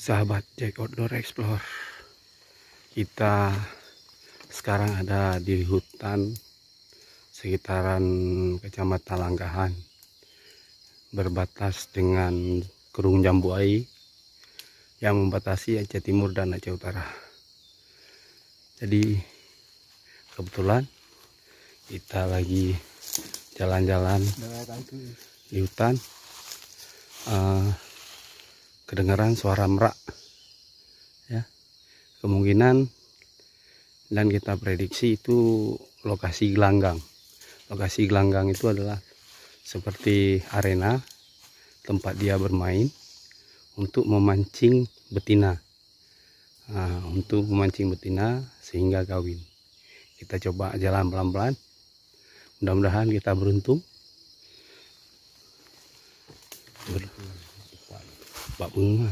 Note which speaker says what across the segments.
Speaker 1: Sahabat Jack Outdoor Explore, kita sekarang ada di hutan sekitaran Kecamatan Langgahan, berbatas dengan Kerung Jambuai yang membatasi Aceh Timur dan Aceh Utara. Jadi kebetulan kita lagi jalan-jalan di hutan, kedengaran suara merak ya, kemungkinan, dan kita prediksi itu lokasi gelanggang. Lokasi gelanggang itu adalah seperti arena tempat dia bermain untuk memancing betina, untuk memancing betina sehingga kawin. Kita coba jalan pelan-pelan, mudah-mudahan kita beruntung. Pak bunga.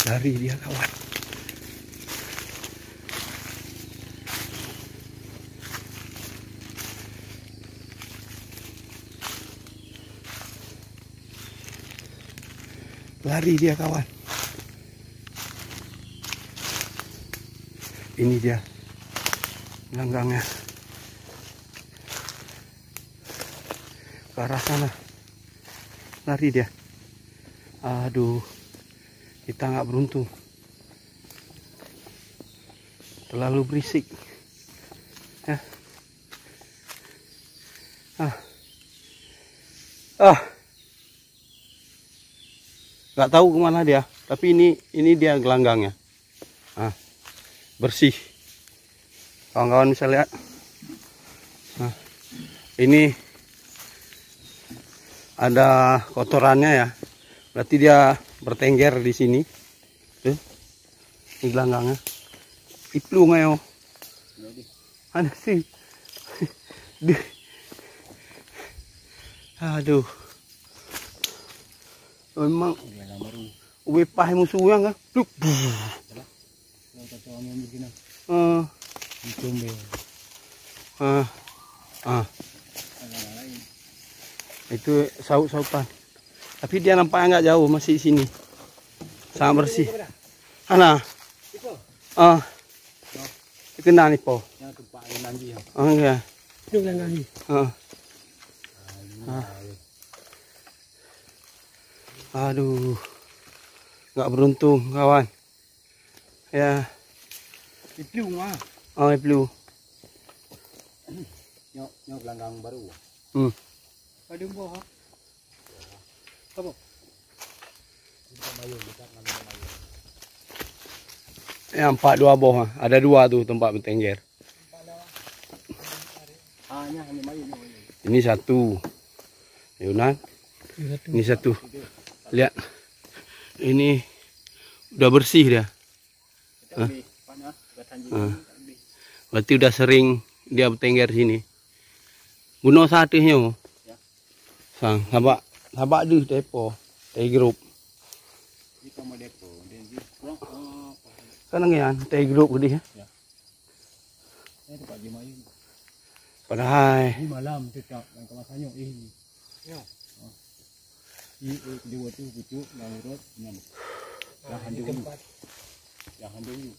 Speaker 1: Lari dia kawan. Lari dia kawan. Ini dia gelanggangnya. Ke arah sana. Lari dia. Aduh. Kita nggak beruntung. Terlalu berisik. Ya. Nggak tahu kemana dia. Tapi ini dia gelanggangnya. Bersih. Kawan-kawan bisa lihat. Ini ada kotorannya ya. Berarti dia bertengger di sini. Tuh. Ini gelanggangnya. Iplu ngayo. Ada sih. Aduh. Memang uwe pahe musuhnya kan. Duh. Itu saut-sautan. Tapi dia nampaknya nggak jauh, masih di sini. Sangat bersih. Ana. Kena nih po. Iya. Aduh. Nggak beruntung kawan. Ya.
Speaker 2: Iplu mah.
Speaker 1: Iplu.
Speaker 2: Nyok gelanggang baru. Ada buah. Apa?
Speaker 1: Ya, 4 boh. Ada 2 tuh tempat bertengger. Ini 1. Yunan. Ini 1. Lihat. Ini udah bersih dia. Berarti udah sering dia bertengger sini. Bunuh satihnya. Sang, sabak deh depo, teh grup. Kan ngian teh grup gede ya. Padahal
Speaker 2: ini malam tidak yang kemasannya ini. Ya. Ini dua tu pucuk yang urut enam. Jangan dulu. Jangan dulu.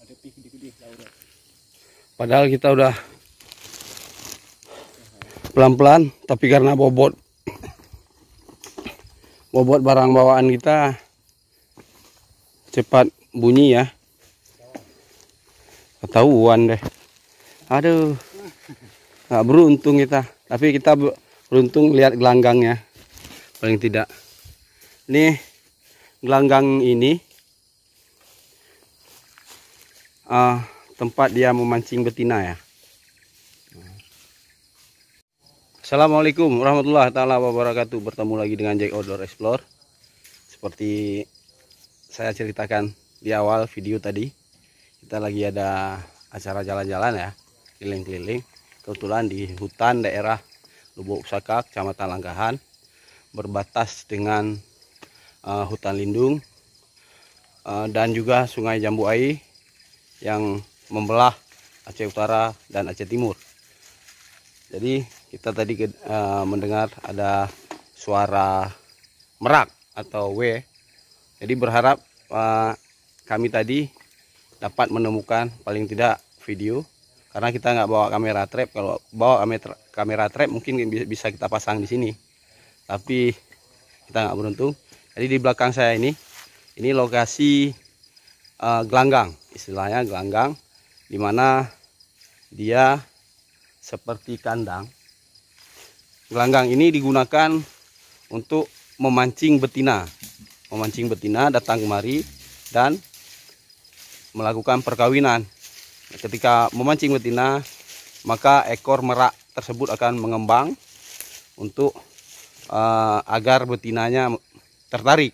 Speaker 2: Ada pi gede-gede urut.
Speaker 1: Padahal kita udah pelan-pelan, tapi karena bobot barang bawaan kita cepat bunyi ya. Ketahuan deh. Aduh, nggak beruntung kita. Tapi kita beruntung lihat gelanggangnya. Paling tidak. Nih gelanggang ini tempat dia memancing betina ya. Assalamualaikum warahmatullahi taala wabarakatuh. Bertemu lagi dengan Jack Outdoor Explore. Seperti saya ceritakan di awal video tadi, kita lagi ada acara jalan-jalan ya, keliling-keliling. Kebetulan di hutan daerah Lubuk Saka, Kecamatan Langkahan, berbatas dengan hutan lindung dan juga Sungai Jambu Ai yang membelah Aceh Utara dan Aceh Timur. Jadi kita tadi mendengar ada suara merak atau W. Jadi berharap kami tadi dapat menemukan paling tidak video, karena kita nggak bawa kamera trap. Kalau bawa kamera trap mungkin bisa kita pasang di sini, tapi kita nggak beruntung. Jadi di belakang saya ini lokasi gelanggang, istilahnya gelanggang, dimana dia seperti kandang. Gelanggang ini digunakan untuk memancing betina. Memancing betina datang kemari dan melakukan perkawinan. Ketika memancing betina, maka ekor merak tersebut akan mengembang untuk agar betinanya tertarik.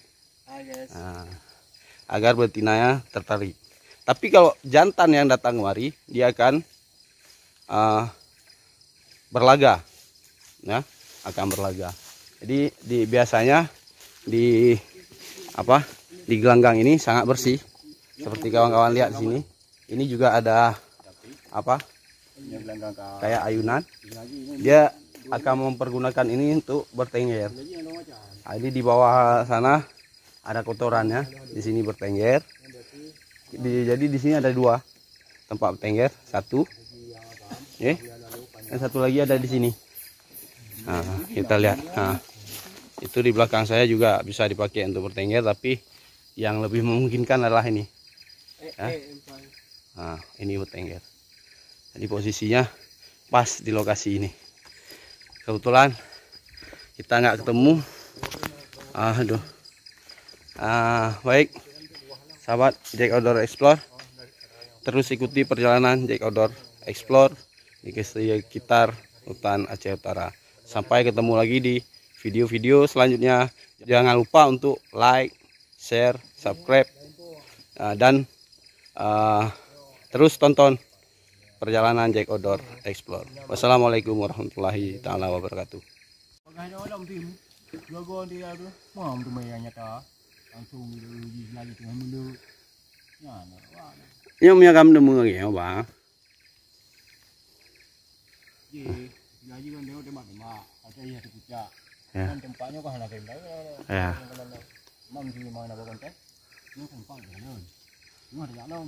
Speaker 1: Agar betinanya tertarik. Tapi kalau jantan yang datang kemari, dia akan berlaga, ya, akan berlaga. Jadi biasanya di di gelanggang ini sangat bersih. Seperti kawan-kawan lihat di sini. Ini juga ada apa? Kayak ayunan. Dia akan mempergunakan ini untuk bertengger. Nah, ini di bawah sana ada kotorannya. Di sini bertengger. Jadi di sini ada 2 tempat bertengger. 1. Dan 1 lagi ada di sini. Nah, kita lihat. Nah, itu di belakang saya juga bisa dipakai untuk bertengger, tapi yang lebih memungkinkan adalah ini. Ya. Nah, ini bertengger. Jadi posisinya pas di lokasi ini. Kebetulan kita nggak ketemu. Aduh. Baik, sahabat Jack Outdoor Explore, terus ikuti perjalanan Jack Outdoor Explore di sekitar hutan Aceh Utara. Sampai ketemu lagi di video-video selanjutnya. Jangan lupa untuk like, share, subscribe, dan terus tonton perjalanan Jack Outdoor Explore. Wassalamualaikum warahmatullahi taala wabarakatuh. Yang punya kamu demu lagi ya, Bang. Ya.
Speaker 2: Tempatnya kok hana tenda.
Speaker 1: Ya.
Speaker 2: Mam di mana bawa konten? Ini tempat jalan. Ini ada jalan.